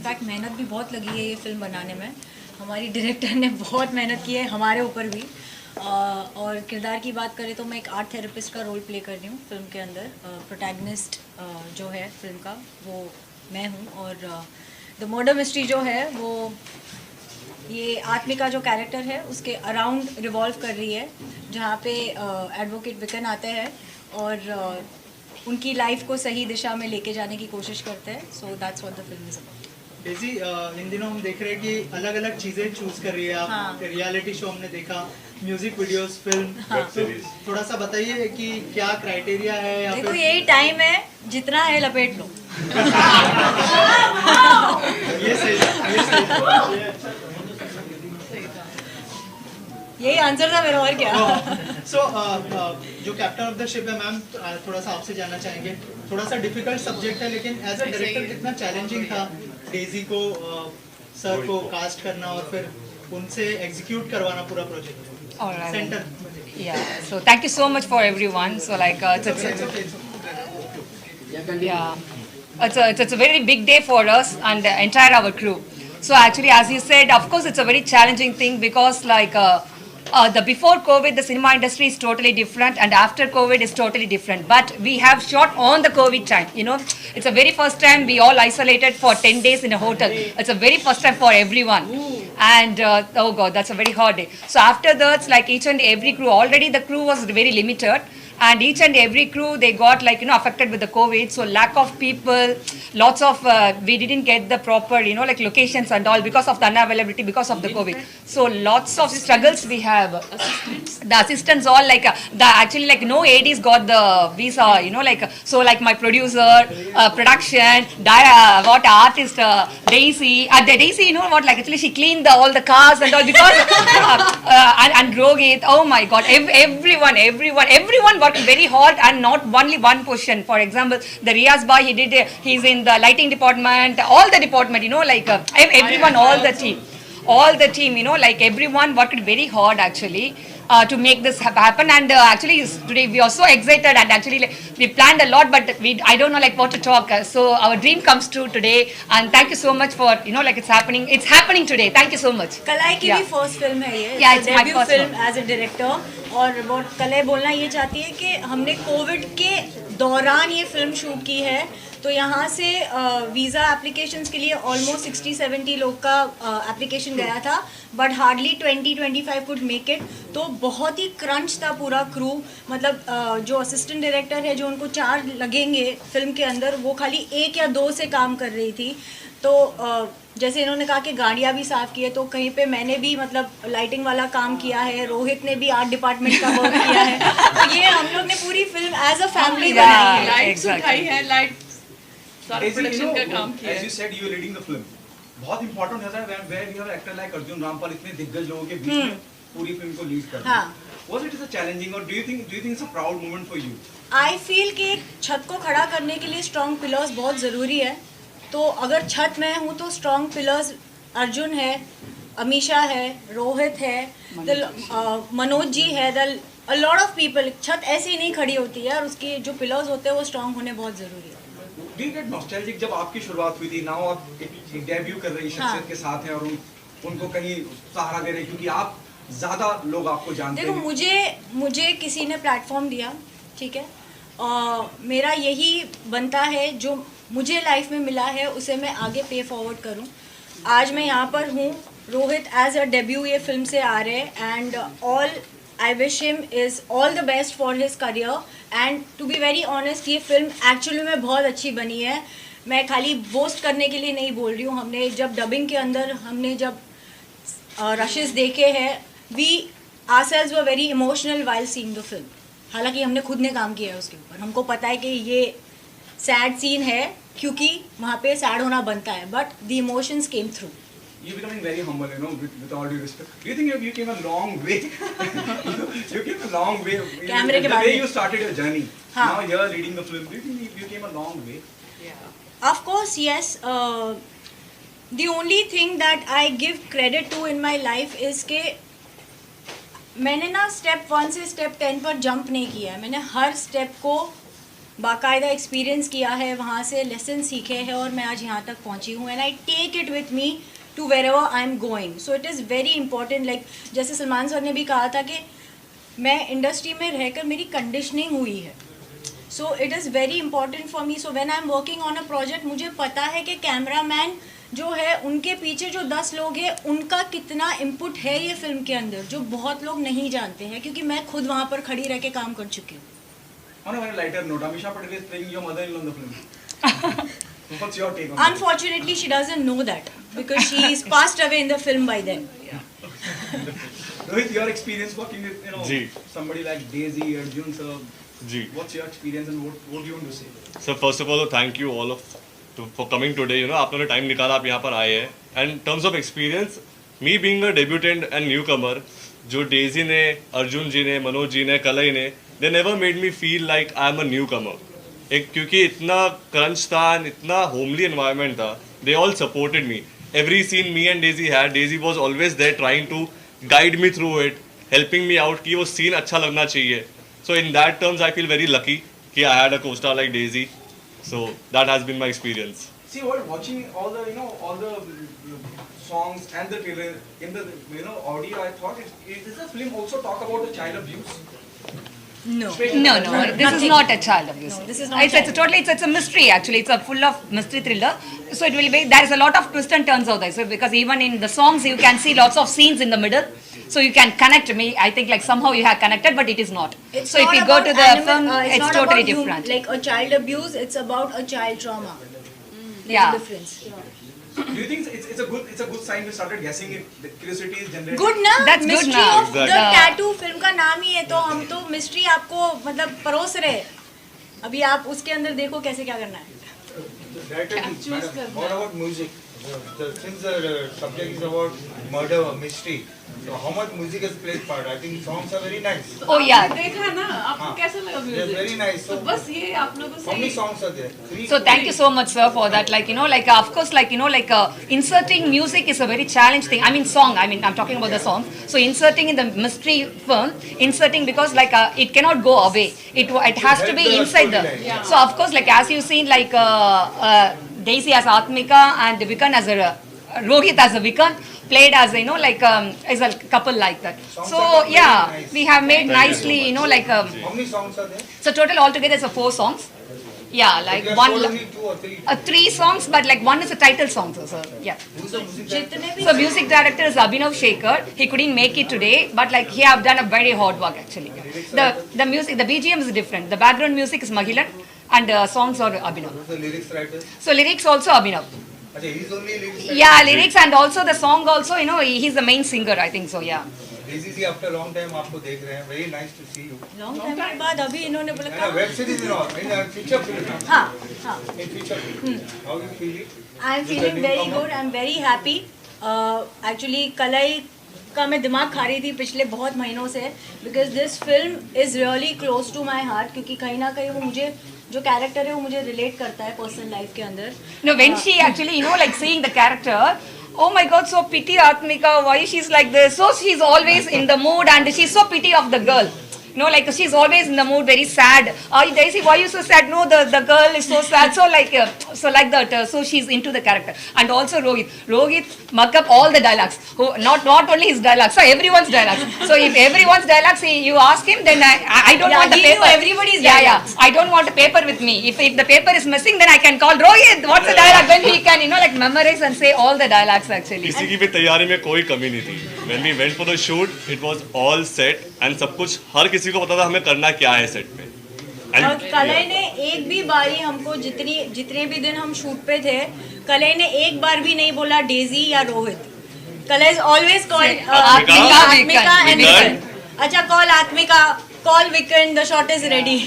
In fact मेहनत भी बहुत लगी है ये फिल्म बनाने में। हमारी डायरेक्टर ने बहुत मेहनत की है हमारे ऊपर भी। और किरदार की बात करें तो मैं एक आर्ट थेरेपिस्ट का रोल प्ले कर रही हूँ फिल्म के अंदर। प्रोटैगनिस्ट जो है फिल्म का वो मैं हूँ। और द मर्डर मिस्ट्री जो है वो ये आत्मिका जो कैरेक्टर है उसके अराउंड रिवॉल्व कर रही है, जहाँ पे एडवोकेट विकन आते हैं और उनकी लाइफ को सही दिशा में लेके जाने की कोशिश करते हैं। So that's what the film is about. Daisy, इन दिनों हम देख रहे हैं कि अलग अलग चीजें चूज कर रही है आप। हाँ। रियलिटी शो हमने देखा, म्यूजिक वीडियोस, फिल्म। हाँ। तो थोड़ा सा बताइए कि क्या क्राइटेरिया है या देखो फिर यही टाइम है, जितना है लपेट लो। ये सही है, ये सही है। यही आंसर था मेरा, और क्या। सो जो कैप्टन ऑफ द शिप है मैम, थोड़ा सा आपसे जानना चाहेंगे। थोड़ा सा डिफिकल्ट सब्जेक्ट है, लेकिन एज अ डायरेक्टर कितना चैलेंजिंग था डेजी को सर को कास्ट करना और फिर उनसे एग्जीक्यूट करवाना पूरा project Alright. Centre. Yeah. So thank you so much for everyone. So like it's a very big day for us and the entire our crew. So actually, as you said, of course, it's a very challenging thing because like the before COVID, the cinema industry is totally different, and after COVID is totally different. But we have shot on the COVID time. You know, it's a very first time we all isolated for 10 days in a hotel. It's a very first time for everyone. And oh god, that's a very hard day. So after that, like each and every crew, already the crew was very limited, and each and every crew they got like affected with the COVID. So lack of people, lots of we didn't get the proper like locations and all because of the unavailability because of the COVID. So lots of struggles we have. The assistants all like the actually like no ADs got the visa. Like so like my producer, production, what artist Daisy. The Daisy, what like actually she cleaned all the cars and all because and Rohit. Oh my God, everyone worked very hard and not only one position. For example, the Riaz Bhai, he's in the lighting department, all the department, like everyone, all the team, like everyone worked very hard actually. To make this happen, and actually today we are so excited, and actually like, we planned a lot, but I don't know like what to talk. So our dream comes true today, and thank you so much for like it's happening today. Thank you so much. कलाई की Yeah. भी first film है ये। Yeah, it's my debut first film as a director. और बहुत कलय बोलना ये चाहती है कि हमने कोविड के दौरान ये फिल्म शूट की है। तो यहाँ से वीज़ा एप्लीकेशंस के लिए ऑलमोस्ट 60-70 लोग का एप्लीकेशन गया था, but hardly 20-25 could make it. तो बहुत ही क्रंच था पूरा क्रू। मतलब जो असिस्टेंट डायरेक्टर है, जो उनको 4 लगेंगे फिल्म के अंदर, वो खाली 1 या 2 से काम कर रही थी। तो जैसे इन्होंने कहा कि गाड़ियाँ भी साफ़ की है, तो कहीं पे मैंने भी मतलब लाइटिंग वाला काम किया है, रोहित ने भी आर्ट डिपार्टमेंट का वर्क किया है। तो ये हम लोग ने पूरी फिल्म एज अ फैमिली बनाई है। Lights Exactly. उठाई है, लाइट सारा Daisy, प्रोडक्शन का काम किया as है। you said, you are leading the film. बहुत important होता है where you have an actor like Arjun Rampal इतने दिग्गज लोगों के बीच में पूरी फिल्म को लीड करना। हाँ। Was it a challenging or do you think it's a proud moment for you? I feel कि एक छत को खड़ा करने के लिए स्ट्रॉन्ग पिलर्स बहुत ज़रूरी है। तो अगर छत मैं हूँ तो स्ट्रॉन्ग पिलर्स अर्जुन है, अमीशा है, रोहित है, मनोज जी है, अ लॉट ऑफ पीपल। छत ऐसे ही नहीं खड़ी होती है, और उसके जो पिलर्स होते हैं वो स्ट्रॉन्ग होने बहुत ज़रूरी है। Do you get nostalgic जब आपकी शुरुआत हुई थी, now आप एक डेब्यू कर रही शख्सियत के साथ हैं और उनको कहीं सहारा दे रहे हैं क्योंकि आप ज़्यादा लोग आपको जानते देखो, हैं। मुझे किसी ने प्लेटफॉर्म दिया, ठीक है, मेरा यही बनता है जो मुझे लाइफ में मिला है उसे मैं आगे पे फॉरवर्ड करूं। आज मैं यहाँ पर हूँ, रोहित एज अ डेब्यू ये फिल्म से आ रहे हैं, and all I wish him is all the best for his career. And to be very honest, ये फिल्म एक्चुअली में बहुत अच्छी बनी है। मैं खाली बोस्ट करने के लिए नहीं बोल रही हूँ। हमने जब डबिंग के अंदर हमने जब रशेस देखे हैं, we ourselves were very emotional while seeing the film. हालांकि हमने खुद ने काम किया है उसके ऊपर, हमको पता है कि ये सैड सीन है क्योंकि वहाँ पे सैड होना बनता है, but the emotions came through. You're becoming very humble, with all due respect. Do you think you came a long way? You came a long way. कैमरे के The बाद way you started your journey. हाँ. Now you're leading the film. Do you think you came a long way? Of course, yes. The only thing that I give credit to in my life is कि मैंने ना step 1 से step 10 पर jump नहीं किया है। मैंने हर step को बाकायदा एक्सपीरियंस किया है, वहाँ से लेसन सीखे हैं और मैं आज यहाँ तक पहुँची हूँ. And I take it with me to wherever I am going. So it is very important. Like जैसे सलमान सर ने भी कहा था कि मैं इंडस्ट्री में रहकर मेरी कंडीशनिंग हुई है. सो it is very important for me. So when I am working on a project, मुझे पता है कि कैमरामैन जो है, उनके पीछे जो 10 लोग हैं, उनका कितना इनपुट है ये फिल्म के अंदर, जो बहुत लोग नहीं जानते हैं, क्योंकि मैं खुद वहाँ पर खड़ी रह के काम कर चुकी हूँ. On a very lighter note, Amisha Patel is playing your mother-in-law in the film. What's your take on that? Unfortunately, she doesn't know that because she is passed away in the film by then. Rohit, your experience working with जी. somebody like Daisy, Arjun sir. जी. What's your experience and what do you want to say? Sir first of all thank you all for coming today. आप लोगों ने time निकाला, आप यहाँ पर आए हैं. And terms of experience, me being a debutante and newcomer, जो डेजी ने, अर्जुन जी ने, मनोज जी ने, कलई ने, they never made me feel like I am a newcomer. क्योंकि इतना क्रंच था, इतना होमली एनवायरनमेंट था, they all supported me. Every scene me and Daisy had, Daisy was always there trying to guide me through it, helping me out कि वो scene अच्छा लगना चाहिए. So in that terms, I feel very lucky कि I had a co-star like Daisy. So that has been my experience. See, while watching all the all the songs and the trailer in the audio, I thought does the film also talk about the child abuse? No. No, this is not a child abuse. No, this is not It's totally, it's a mystery actually. It's a full of mystery thriller. So it will be, there is a lot of twists and turns out there. So because even in the songs you can see lots of scenes in the middle. So you can connect me. I think like somehow you have connected, but it is not. It's so if not you go about to the animal- film, it's not totally about different. Like a child abuse, it's about a child trauma. There's Yeah. a difference. Do you think it's a good sign you started guessing it? The curiosity is generated. Good ना? That's good Mystery ना. of the Exactly. Tattoo film का नाम ही है, तो हम तो mystery आपको मतलब परोस रहे. अभी आप उसके अंदर देखो कैसे क्या करना है. Madam, what about music? Since the subject is about murder or mystery, so how much music has played part? I think songs are very nice. Oh yeah. देखा ना आपको हाँ. कैसा लगा They're म्यूजिक? very nice. तो So बस ये आप लोगों how many से songs are there? Three. So thank you so much, sir, for that. Like of course, inserting music is a very challenge thing. I mean, song. I mean, I'm talking about the song. So inserting in the mystery film, because it cannot go away. It has to be Help the inside the. storyline. Yeah. So of course, like as you seen, Daisy as Atmika and Vikan as a Rohit as a Vikan played as as a couple like that. Songs So are very yeah, nice. we have made Thank you so nicely, much. How many songs are there? So total altogether it's 4 songs. Yeah, like You have one. told only 2 or 3. 3 songs, but like one is a title song, so yeah. Who's the music director? जितने भी So music director is Abhinav Shekhar. He couldn't make it today, but like he have done a very hard work actually. The music, the BGM is different. The background music is Mahilan, and songs are Abhinav. Who's the lyrics writer? So lyrics also Abhinav. Okay, he's only lyrics writer. Yeah, lyrics and also the song also, he's the main singer, I think so. Yeah. Daisy ji after a long time आपको देख रहे हैं. Very nice to see you. Long time के बाद अभी इन्होंने बोला And a web series in all, in a feature film. हाँ हाँ. In feature film. How you feel it? I am With the feeling very newcomer? Good. I am very happy. Actually Kalai का मैं दिमाग खा रही थी पिछले बहुत महीनों से, because this film is really close to my heart, क्योंकि कहीं ना कहीं वो मुझे जो कैरेक्टर है वो मुझे रिलेट करता है पर्सनल लाइफ के अंदर. No, when she actually, seeing the character, oh my God, so pity Atmika, why she's like this. So she's always in the mood and she's so pity of the girl. She's always in the mood, very sad. Daisy, why are you so sad? No, the girl is so sad. So like that. So she's into the character. And also Rohit mug up all the dialogues. Not only his dialogues, so everyone's dialogues. So if everyone's dialogues, you ask him, then I don't want the he knew paper. everybody's Yeah. dialogues. I don't want a paper with me. If the paper is missing, then I can call Rohit. What's the dialogue? Then he can, memorize and say all the dialogues actually. किसी की भी तैयारी में कोई कमी नहीं थी. When we went for the shoot, it was all set and सब कुछ हर किसी को पता था हमें करना क्या है सेट पे. और कलई ने एक भी बारी हमको जितने भी दिन हम शूट पे थे, कलई ने एक बार भी नहीं बोला डेजी या Rohit. Kalai is always called Aatmika and Vikan. अच्छा, call Aatmika, call Vikan, the shot is ready.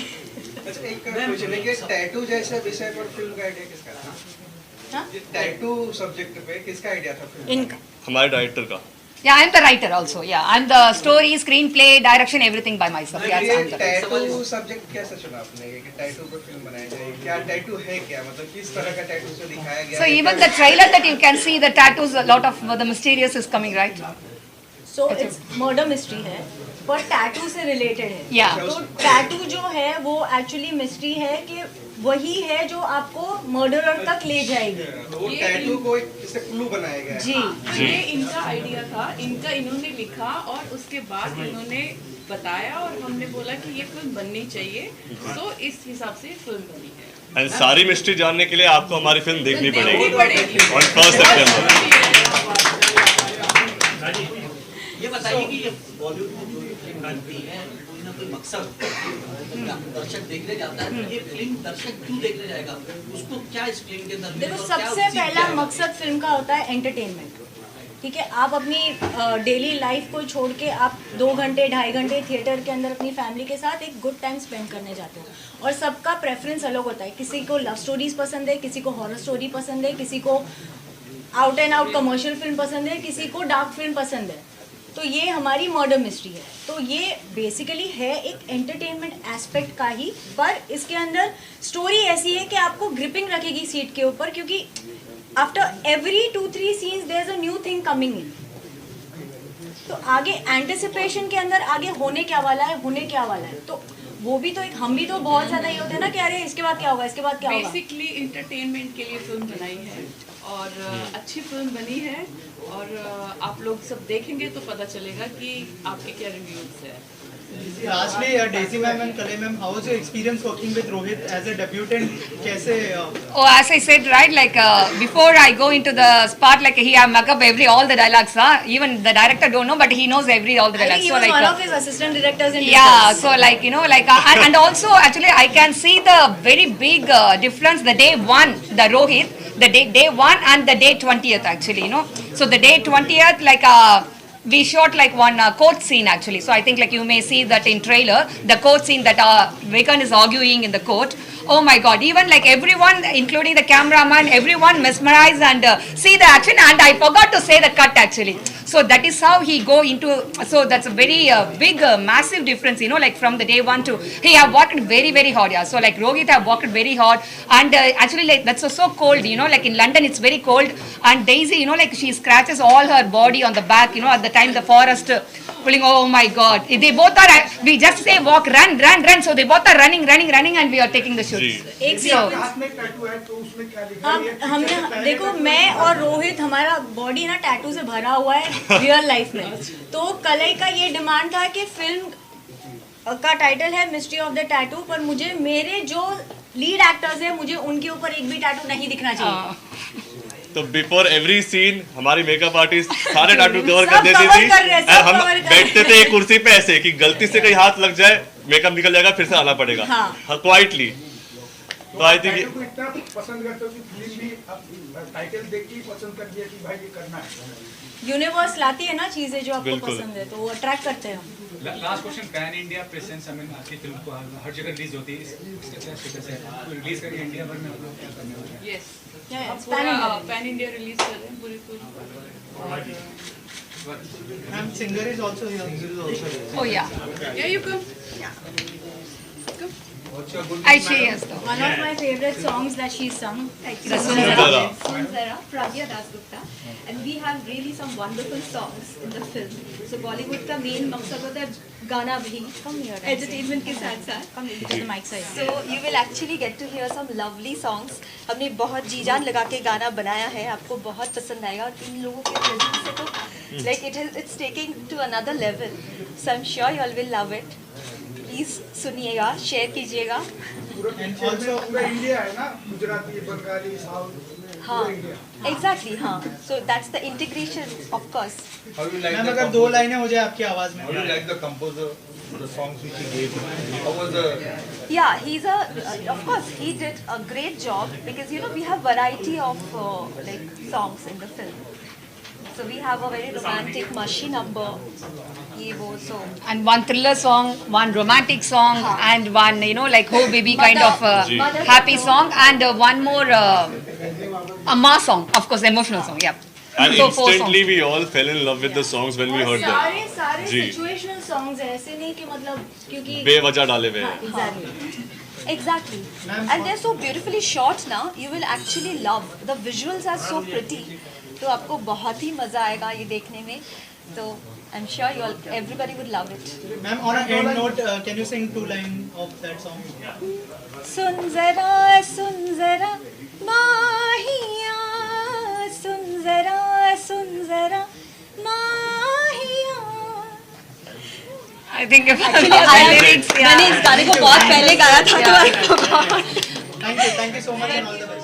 अच्छा, एक क्वेश्चन है कि टैटू जैसे विषय पर फिल्म का आइडिया किसका था? हाँ? ये टैटू सब्जेक्ट पे किसका आइडिया था फिल्म? इनका. हमारे डायरेक्टर का. Yeah, I'm the writer also. Yeah, I'm the story, screenplay, direction, everything by myself. Yes, ये I'm the writer. Tattoo subject कैसे चुना आपने कि टैटू पे फिल्म बनाई जाए? क्या टैटू है, क्या मतलब किस तरह का टैटू से दिखाया गया So है? even the trailer that you can see, the tattoos, a lot of the mysterious is coming, right? So it's murder mystery है. पर टैटू से रिलेटेड है। Yeah. तो टैटू जो है वो एक्चुअली मिस्ट्री है कि वही है जो आपको मर्डरर तक ले जाएगी। वो टैटू को एक इससे क्लू बनाया गया है। जी तो ये इनका आइडिया था, इन्होंने लिखा और उसके बाद इन्होंने बताया और हमने बोला कि ये फिल्म बननी चाहिए, तो इस हिसाब से फिल्म बनी है। एंड सारी मिस्ट्री जानने के लिए आपको हमारी फिल्म देखनी देखनी पड़ेगी पड़ेगी। ऑन 1 सितंबर। ये बताइए कि ये बॉलीवुड में जो ये फिल्म बनती है कोई ना कोई मकसद दर्शक देखने जाता है, तो ये फिल्म दर्शक क्यों देखने जाएगा, उसको क्या इस फिल्म के अंदर देखो, सबसे पहला मकसद फिल्म का होता है एंटरटेनमेंट। ठीक है, आप अपनी डेली लाइफ को छोड़ के आप 2 घंटे 2.5 घंटे थिएटर के अंदर अपनी फैमिली के साथ एक गुड टाइम स्पेंड करने जाते हो। और सबका प्रेफरेंस अलग होता है, किसी को लव स्टोरीज पसंद है, किसी को हॉरर स्टोरी पसंद है, किसी को out and out commercial film पसंद है, किसी को डार्क फिल्म पसंद है। तो ये हमारी मर्डर मिस्ट्री है, तो ये बेसिकली है एक एंटरटेनमेंट एस्पेक्ट का ही, पर इसके अंदर स्टोरी ऐसी है कि आपको ग्रिपिंग रखेगी सीट के ऊपर, क्योंकि after every 2-3 scenes there is a new thing coming in. तो आगे एंटिसिपेशन के अंदर आगे होने क्या वाला है, होने क्या वाला है, तो वो भी तो एक, हम भी तो बहुत ज़्यादा ये होते हैं ना कि अरे इसके बाद क्या होगा, इसके बाद क्या होगा। बेसिकली इंटरटेनमेंट के लिए फिल्म बनाई है और अच्छी फिल्म बनी है और आप लोग सब देखेंगे तो पता चलेगा कि आपके क्या रिव्यूज है। Lastly, Daisy ma'am and Kalai ma'am, how was your experience working with Rohit as a debutant? कैसे Oh, as I said, right, like before I go into the spot, like he have mug up all the dialogues, even the director don't know, but he knows all the I think dialogues. he So was like, one of his assistant directors in yeah, Discuss. so like, you know, like, and also actually I can see the very big difference the day one, the Rohit, the day one and the day 20th actually, you know. So the day 20th, like, we shot like one court scene actually. So I think like you may see that in trailer, the court scene that Vegan is arguing in the court. Oh my God, even like everyone, including the cameraman, everyone mesmerized and see the action, and I forgot to say the cut actually. So that is how he go into, so that's a very big, massive difference, you know, like from the day one to, he have worked very, very hard, yeah. So like Rohit have worked very hard, and actually like that's so cold, you know, like in London it's very cold, and Daisy, you know, like she scratches all her body on the back, you know, at the time the forest pulling, oh my God. They both are, we just say walk, run, run, run, so they both are running, and we are taking the shoots. एक sequence हमने देखो, मैं और रोहित, हमारा body ना tattoo से भरा हुआ है रियल लाइफ में। तो कलई का ये डिमांड था कि फिल्म का टाइटल है मिस्ट्री ऑफ द टैटू, पर मुझे मेरे जो लीड एक्टर्स हैं मुझे उनके ऊपर एक भी टैटू नहीं दिखना चाहिए। तो बिफोर एवरी सीन हमारी मेकअप आर्टिस्ट सारे टैटू कवर सब कर देती cover थी, कर रहे हैं, सब और हम cover कर बैठते रहे थे एक कुर्सी पे ऐसे कि गलती से कहीं हाथ लग जाए मेकअप निकल जाएगा, फिर से आना पड़ेगा क्वाइटली। तो आई थिंक को इतना पसंद करते हो कि फिल्म भी अब टाइटल देख के ही पसंद कर दिया कि भाई ये करना है। यूनिवर्स लाती है ना चीजें जो आपको बिल्कुल। पसंद है, तो वो अट्रैक्ट करते हैं हम। Last question, pan India presence, I mean आपकी फिल्म को हर जगह रिलीज होती है, इसका क्या स्टेटस है? रिलीज करके इंडिया भर में आप लोग क्या करने वाले हैं? Yes, Yes, pan India release कर रहे हैं पूरी film. Ma'am, singer is also here. Oh yeah, Yeah, you come. What's your good I see, yes though. One of my favorite songs that she sung. The Sundara. Sundara, Pragya Dasgupta, and we have really some wonderful songs in the film. So Bollywood का main मकसद होता है गाना भी entertainment के साथ साथ. Come here, because the mic side. So you will actually get to hear some lovely songs. हमने बहुत जी जान लगा के गाना बनाया है, आपको बहुत पसंद आएगा और इन लोगों के presence से तो like it's taking to another level. So I'm sure you all will love it. Please सुनिएगा, शेयर कीजिएगा. पूरा इंडिया है ना, गुजराती, बंगाली, साउथ, हाँ, exactly, हाँ. So that's the integration, of course. How you like ma'am, the अगर 2 लाइनें हो जाए आपकी आवाज में। How you like the composer, the songs which he gave? How was the? Yeah, of course, he did a great job because you know we have variety of like songs in the film. So we have a very romantic, mushy number. ये वो so. And one thriller song, one romantic song, and one, you know, like oh baby kind of happy song, and one more a mass song, of course, emotional song, yeah. and So 4 instantly songs. we all fell in love with the songs when we heard them. सारे जी। Situational songs हैं, ऐसे नहीं कि मतलब क्योंकि बेवजह डाले हुए हैं। Exactly. Exactly. And they're so beautifully shot now. You will actually love. The visuals are so pretty. तो आपको बहुत ही मज़ा आएगा ये देखने में. तो I'm sure everybody would love it. Ma'am, on a end note, can you sing 2 lines of that song? सुन जरा माहिया, सुन जरा माहिया. I think if मैंने इस गाने को बहुत पहले गाया था, तो Thank you so much and all the best.